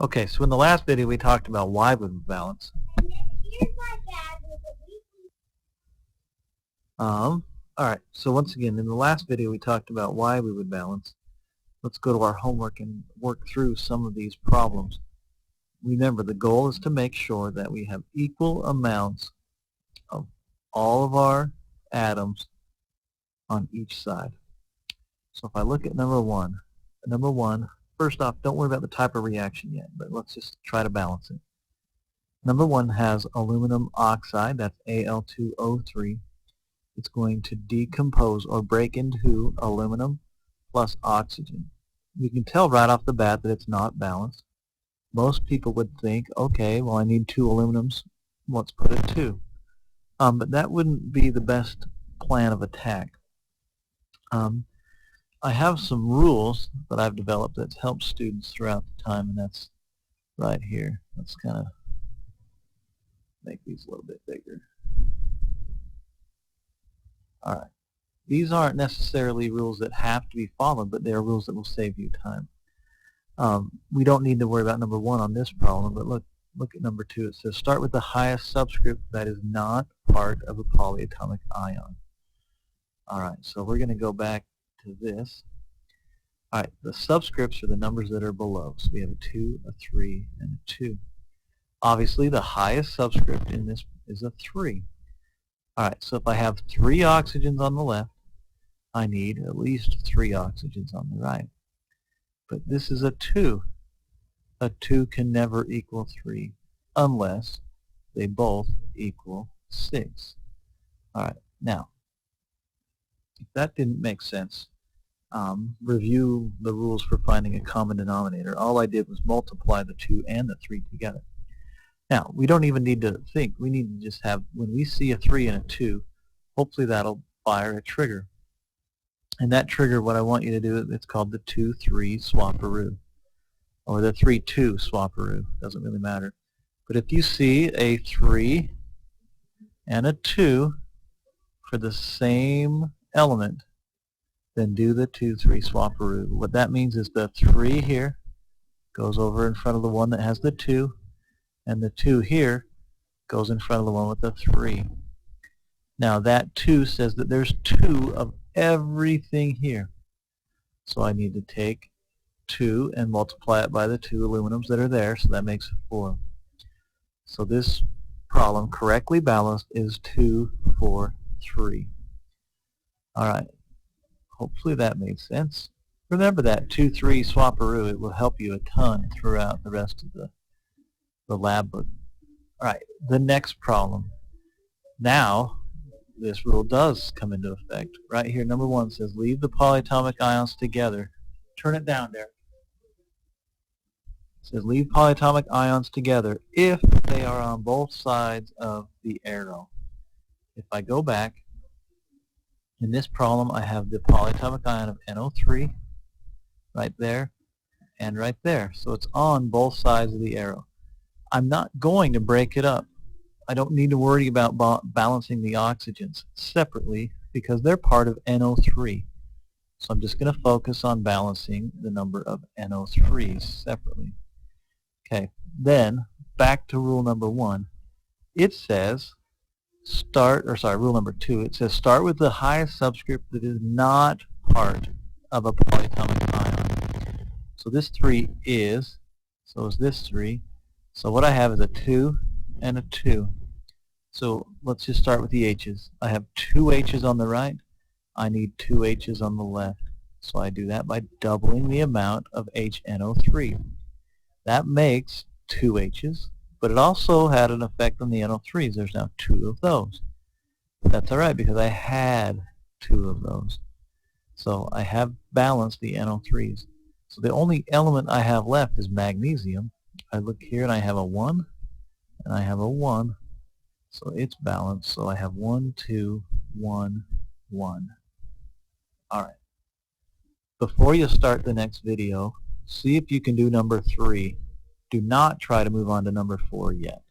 Okay, so in the last video we talked about why we would balance. Alright, so once again, in the last video we talked about why we would balance. Let's go to our homework and work through some of these problems. Remember, the goal is to make sure that we have equal amounts of all of our atoms on each side. So if I look at number one, first off, don't worry about the type of reaction yet, but let's just try to balance it. Number one has aluminum oxide, that's Al2O3. It's going to decompose or break into aluminum plus oxygen. You can tell right off the bat that it's not balanced. Most people would think, okay, well I need 2 aluminums, let's put it 2. But that wouldn't be the best plan of attack. I have some rules that I've developed that's helped students throughout the time, and that's right here. Let's kind of make these a little bit bigger. Alright. These aren't necessarily rules that have to be followed, but they are rules that will save you time. We don't need to worry about number one on this problem, but look at number two. It says start with the highest subscript that is not part of a polyatomic ion. Alright, so we're going to go back to this. Alright, the subscripts are the numbers that are below. So we have a 2, a 3, and a 2. Obviously, the highest subscript in this is a 3. Alright, so if I have 3 oxygens on the left, I need at least 3 oxygens on the right. But this is a 2. A 2 can never equal 3 unless they both equal 6. Alright, now, if that didn't make sense, review the rules for finding a common denominator. All I did was multiply the 2 and the 3 together. Now, we don't even need to think. We need to just have, when we see a 3 and a 2, hopefully that'll fire a trigger. And that trigger, what I want you to do, it's called the 2-3 swaparoo, or the 3-2 swaparoo. Doesn't really matter. But if you see a 3 and a 2 for the same element, then do the 2-3 swaparoo. What that means is the 3 here goes over in front of the one that has the 2, and the 2 here goes in front of the one with the 3. Now that 2 says that there's 2 of everything here. So I need to take 2 and multiply it by the 2 aluminums that are there, so that makes 4. So this problem, correctly balanced, is 2, 4, 3. Alright, hopefully that made sense. Remember that 2-3 swaparoo. It will help you a ton throughout the rest of the lab book. Alright, the next problem. Now, this rule does come into effect. Right here, number one says leave the polyatomic ions together. Turn it down there. It says leave polyatomic ions together if they are on both sides of the arrow. If I go back, in this problem I have the polyatomic ion of NO3 right there and right there. So it's on both sides of the arrow. I'm not going to break it up. I don't need to worry about balancing the oxygens separately because they're part of NO3. So I'm just going to focus on balancing the number of NO3s separately. Okay, then back to rule number one. It says rule number two. It says start with the highest subscript that is not part of a polyatomic ion. So this 3 is, so is this 3. So what I have is a 2 and a 2. So let's just start with the H's. I have 2 H's on the right. I need 2 H's on the left. So I do that by doubling the amount of HNO3. That makes 2 H's, but it also had an effect on the NO3s. There's now 2 of those. That's alright because I had 2 of those. So I have balanced the NO3s. So the only element I have left is magnesium. I look here and I have a 1 and I have a 1, so it's balanced. So I have 1, 2, 1, 1. Alright. Before you start the next video, see if you can do number 3. Do not try to move on to number 4 yet.